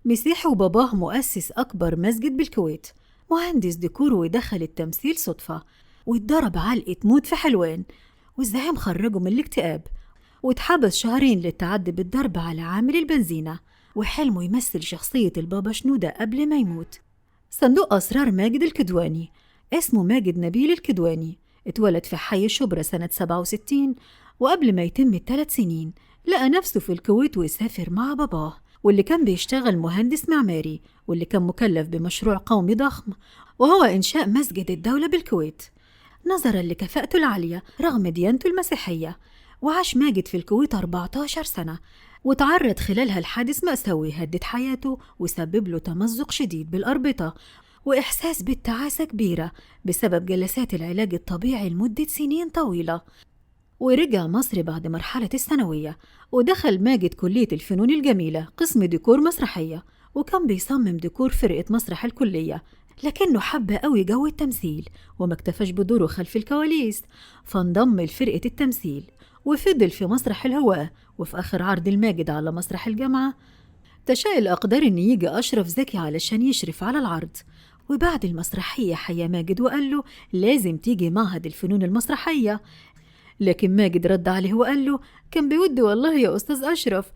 مسيحي وباباه مؤسس أكبر مسجد بالكويت، مهندس ديكور ودخل التمثيل صدفة، واتضرب علقة موت في حلوان، والزعيم خرجه من الاكتئاب، واتحبس شهرين للتعدي بالضرب على عامل البنزينة، وحلمه يمثل شخصية البابا شنودة قبل ما يموت. صندوق أسرار ماجد الكدواني، اسمه ماجد نبيل الكدواني، اتولد في حي شبرا سنة 67، وقبل ما يتم ال3 سنين لقى نفسه في الكويت وسافر مع باباه، واللي كان بيشتغل مهندس معماري، واللي كان مكلف بمشروع قومي ضخم وهو إنشاء مسجد الدولة بالكويت نظراً لكفاءته العالية رغم ديانته المسيحية. وعاش ماجد في الكويت 14 سنة، وتعرض خلالها لحادث مأساوي هدد حياته وسبب له تمزق شديد بالأربطة وإحساس بالتعاسة كبيرة بسبب جلسات العلاج الطبيعي لمدة سنين طويلة. ورجع مصر بعد مرحلة الثانوية، ودخل ماجد كلية الفنون الجميلة قسم ديكور مسرحية، وكان بيصمم ديكور فرقة مسرح الكلية، لكنه حب قوي جو التمثيل وما اكتفاش بدوره خلف الكواليس، فانضم لفرقة التمثيل وفضل في مسرح الهواء. وفي آخر عرض الماجد على مسرح الجامعة تشاء الأقدار إن يجي أشرف زكي علشان يشرف على العرض، وبعد المسرحية حيا ماجد وقال له لازم تيجي معهد الفنون المسرحية. لكن ماجد رد عليه وقال له كان بودي والله يا أستاذ أشرف،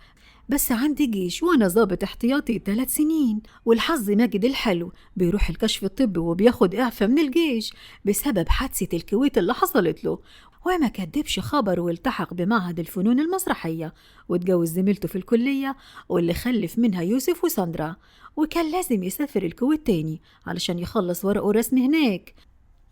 بس عندي جيش وأنا ضابط احتياطي 3 سنين، والحظ ماجد الحلو بيروح الكشف الطبي وبياخد إعفاء من الجيش بسبب حادثة الكويت اللي حصلت له، وما كدبش خبر والتحق بمعهد الفنون المسرحية واتجوز زميلته في الكلية واللي خلف منها يوسف وساندرا، وكان لازم يسافر الكويت تاني علشان يخلص ورقه رسمي هناك.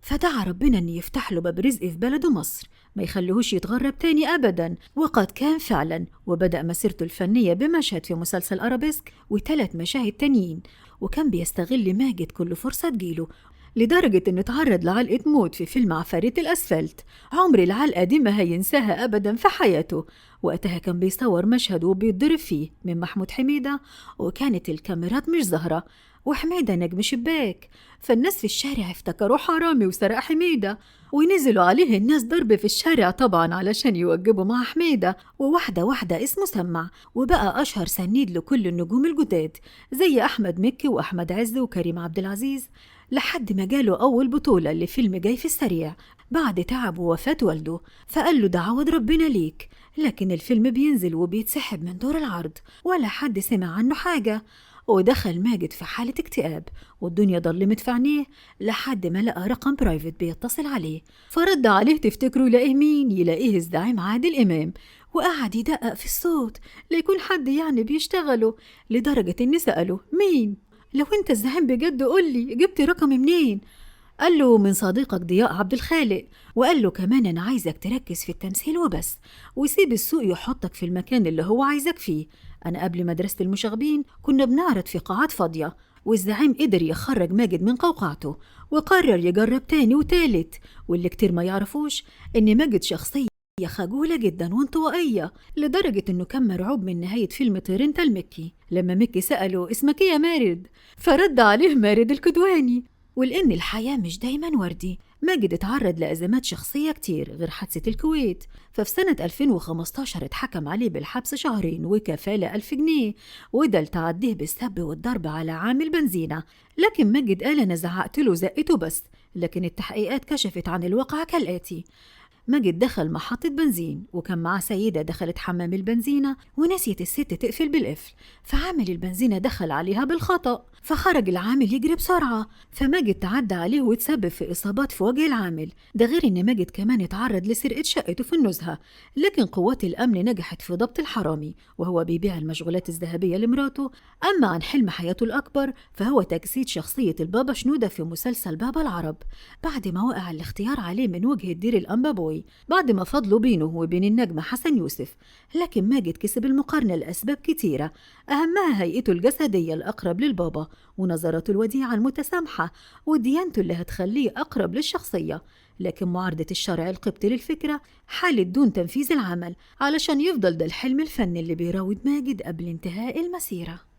فدعا ربنا أن يفتح له باب رزق في بلده مصر، ما يخليهوش يتغرب تاني أبدا، وقد كان فعلا، وبدأ مسيرته الفنية بمشهد في مسلسل أرابيسك و3 مشاهد تانيين. وكان بيستغل ماجد كل فرصة تجيله، لدرجة أنه تعرض لعلقة موت في فيلم عفاريت الأسفلت، عمر العلقة دي ما هينساها أبدا في حياته. وقتها كان بيصور مشهد وبيتضرب فيه من محمود حميدة، وكانت الكاميرات مش ظاهرة، وحميدة نجم شباك، فالناس في الشارع افتكروا حرامي وسرق حميدة، ونزلوا عليه الناس ضرب في الشارع طبعا علشان يوجبوا مع حميدة، وواحدة واحدة اسمه سمع وبقى أشهر سنيد لكل النجوم الجداد زي أحمد مكي وأحمد عز وكريم عبد العزيز، لحد ما جاله أول بطولة لفيلم جاي في السريع بعد تعب ووفاة والده، فقال له ده عوض ربنا ليك. لكن الفيلم بينزل وبيتسحب من دور العرض ولا حد سمع عنه حاجة، ودخل ماجد في حالة اكتئاب والدنيا ضلمت في عينيه لحد ما لقى رقم برايفت بيتصل عليه، فرد عليه تفتكروا يلاقيه مين؟ يلاقيه الزعيم عادل إمام، وقعد يدقق في الصوت ليكون حد يعني بيشتغله، لدرجة إن سأله مين؟ لو انت الزعيم بجد قولي جبت رقمي منين؟ قال له من صديقك ضياء عبد الخالق، وقال له كمان أنا عايزك تركز في التمثيل وبس، وسيب السوق يحطك في المكان اللي هو عايزك فيه. أنا قبل مدرسة المشاغبين كنا بنعرض في قاعات فاضية، والزعيم قدر يخرج ماجد من قوقعته وقرر يجرب تاني وتالت. واللي كتير ما يعرفوش إن ماجد شخصية خجولة جدا وانطوائية، لدرجة إنه كان مرعوب من نهاية فيلم طير انت المكي لما مكي سأله اسمك ايه يا مارد، فرد عليه مارد الكدواني. ولأن الحياة مش دايما وردي، ماجد اتعرض لأزمات شخصية كتير غير حادثة الكويت، ففي سنة 2015 اتحكم عليه بالحبس 2 وكفالة 1000 جنيه، وده لتعديه بالسب والضرب على عامل بنزينة. لكن ماجد قال أنا زعقت له زقته بس، لكن التحقيقات كشفت عن الواقع كالآتي: ماجد دخل محطة بنزين وكان معاه سيدة دخلت حمام البنزينة ونسيت الست تقفل بالقفل، فعامل البنزينة دخل عليها بالخطأ، فخرج العامل يجري بسرعة، فماجد تعدى عليه وتسبب في إصابات في وجه العامل. ده غير إن ماجد كمان اتعرض لسرقة شقته في النزهة، لكن قوات الأمن نجحت في ضبط الحرامي وهو بيبيع المشغولات الذهبية لمراته. أما عن حلم حياته الأكبر فهو تجسيد شخصية البابا شنودة في مسلسل بابا العرب، بعد ما وقع الاختيار عليه من وجهة دير الأنبابوي بعد ما فضلوا بينه وبين النجم حسن يوسف. لكن ماجد كسب المقارنة لأسباب كتيرة، أهمها هيئته الجسدية الأقرب للبابا ونظراته الوديعة المتسامحة وديانته اللي هتخليه أقرب للشخصية. لكن معارضة الشرع القبطي للفكرة حالت دون تنفيذ العمل علشان يفضل ده الحلم الفني اللي بيراود ماجد قبل انتهاء المسيرة.